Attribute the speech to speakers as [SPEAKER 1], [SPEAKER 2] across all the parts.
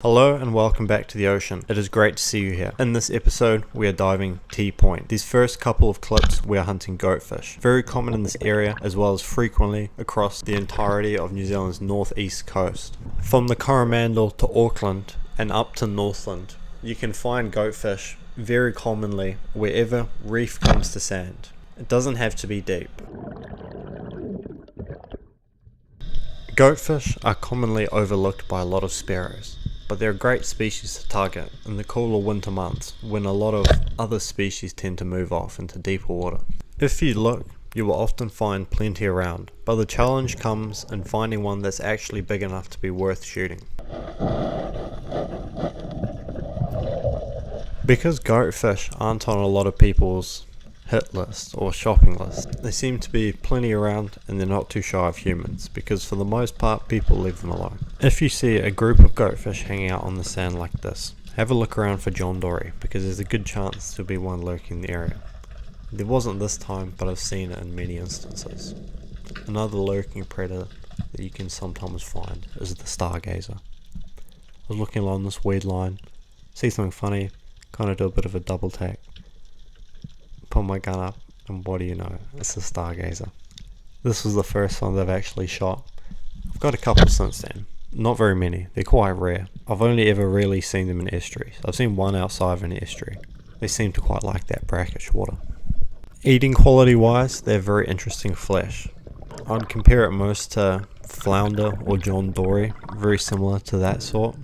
[SPEAKER 1] Hello and welcome back to the ocean. It is great to see you here. In this episode we are diving T Point. These first couple of clips we are hunting goatfish. Very common in this area as well as frequently across the entirety of New Zealand's northeast coast. From the Coromandel to Auckland and up to Northland, you can find goatfish very commonly wherever reef comes to sand. It doesn't have to be deep. Goatfish are commonly overlooked by a lot of sparrows, but they're a great species to target in the cooler winter months when a lot of other species tend to move off into deeper water. If you look, you will often find plenty around, but the challenge comes in finding one that's actually big enough to be worth shooting. Because goatfish aren't on a lot of people's hit list or shopping list, they seem to be plenty around and they're not too shy of humans because for the most part people leave them alone. If you see a group of goatfish hanging out on the sand like this, have a look around for John Dorys because there's a good chance there'll be one lurking in the area. There wasn't this time, but I've seen it in many instances. Another lurking predator that you can sometimes find is the stargazer. I was looking along this weed line, see something funny, kind of do a bit of a double tack, put my gun up, and what do you know, it's a stargazer. This was the first one they've actually shot. I've got a couple since then, not very many, they're quite rare. I've only ever really seen them in estuaries. I've seen one outside of an estuary. They seem to quite like that brackish water. Eating quality wise, they're very interesting flesh. I'd compare it most to flounder or John Dorys, very similar to that sort,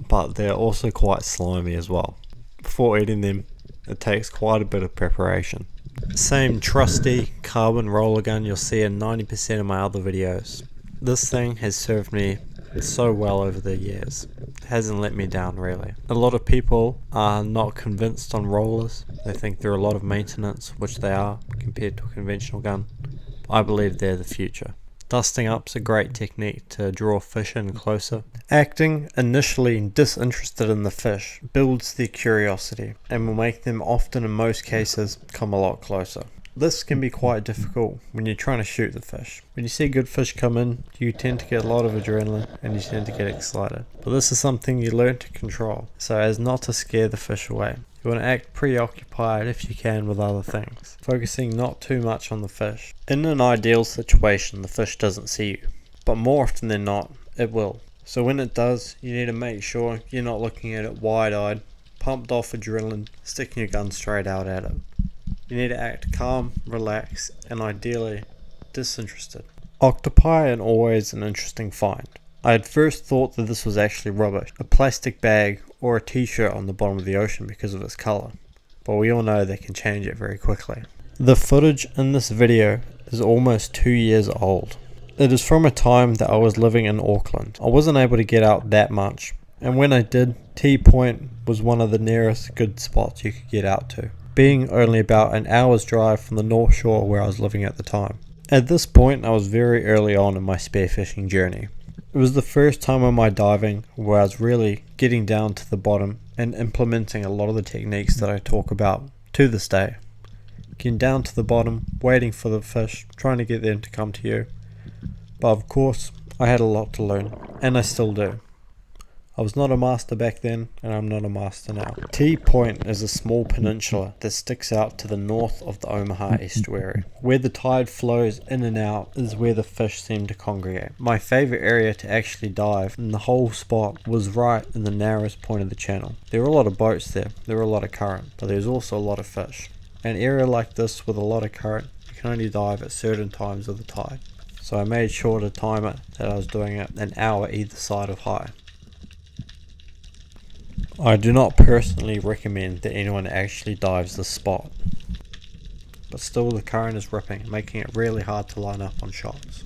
[SPEAKER 1] but they're also quite slimy as well. Before eating them, it takes quite a bit of preparation. Same trusty carbon roller gun you'll see in 90% of my other videos. This thing has served me so well over the years. It hasn't let me down really. A lot of people are not convinced on rollers. They think they're a lot of maintenance, which they are compared to a conventional gun. I believe they're the future. Dusting up's a great technique to draw fish in closer. Acting initially disinterested in the fish builds their curiosity and will make them often in most cases come a lot closer. This can be quite difficult when you're trying to shoot the fish. When you see good fish come in, you tend to get a lot of adrenaline and you tend to get excited. But this is something you learn to control, so as not to scare the fish away. You want to act preoccupied if you can with other things, focusing not too much on the fish. In an ideal situation, the fish doesn't see you, but more often than not, it will. So when it does, you need to make sure you're not looking at it wide-eyed, pumped off adrenaline, sticking your gun straight out at it. You need to act calm, relaxed, and ideally disinterested. Octopi are always an interesting find. I had first thought that this was actually rubbish, a plastic bag or a t-shirt on the bottom of the ocean because of its colour, but we all know they can change it very quickly. The footage in this video is almost 2 years old. It is from a time that I was living in Auckland. I wasn't able to get out that much, and when I did, T Point was one of the nearest good spots you could get out to, being only about an hour's drive from the North Shore where I was living at the time. At this point I was very early on in my spearfishing journey. It was the first time in my diving where I was really getting down to the bottom and implementing a lot of the techniques that I talk about to this day. Getting down to the bottom, waiting for the fish, trying to get them to come to you. But of course, I had a lot to learn, and I still do. I was not a master back then, and I'm not a master now. T Point is a small peninsula that sticks out to the north of the Omaha estuary. Where the tide flows in and out is where the fish seem to congregate. My favourite area to actually dive in the whole spot was right in the narrowest point of the channel. There were a lot of boats there, there were a lot of current, but there was also a lot of fish. An area like this with a lot of current, you can only dive at certain times of the tide. So I made sure to time it that I was doing it an hour either side of high. I do not personally recommend that anyone actually dives this spot, but still the current is ripping, making it really hard to line up on shots.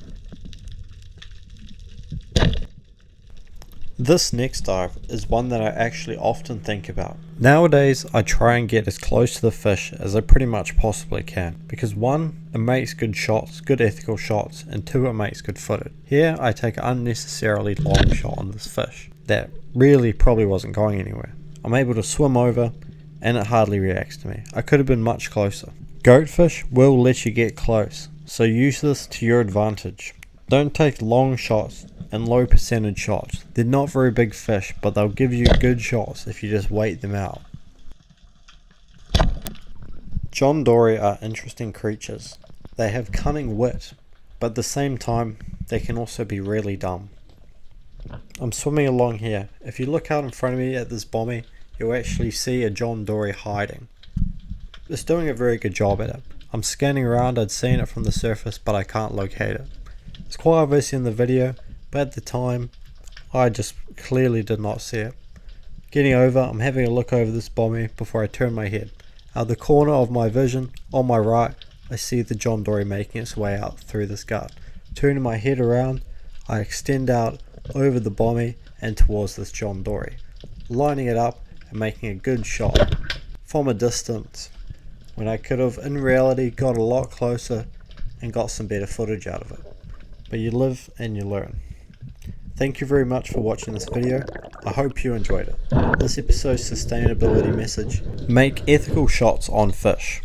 [SPEAKER 1] This next dive is one that I actually often think about. Nowadays I try and get as close to the fish as I pretty much possibly can, because one, it makes good shots, good ethical shots, and two, it makes good footage. Here I take an unnecessarily long shot on this fish that really probably wasn't going anywhere. I'm able to swim over and it hardly reacts to me. I could have been much closer. Goatfish will let you get close, so use this to your advantage. Don't take long shots and low percentage shots. They're not very big fish, but they'll give you good shots if you just wait them out. John Dory are interesting creatures. They have cunning wit, but at the same time they can also be really dumb. I'm swimming along here. If you look out in front of me at this bommy, you'll actually see a John Dory hiding. It's doing a very good job at it. I'm scanning around, I'd seen it from the surface, but I can't locate it. It's quite obvious in the video, but at the time I just clearly did not see it. Getting over, I'm having a look over this bommy before I turn my head. Out of the corner of my vision, on my right, I see the John Dory making its way out through this gut. Turning my head around, I extend out over the bommy and towards this John Dory, lining it up and making a good shot from a distance, when I could have in reality got a lot closer and got some better footage out of it. But you live and you learn. Thank you very much for watching this video. I hope you enjoyed it. This episode's sustainability message: make ethical shots on fish.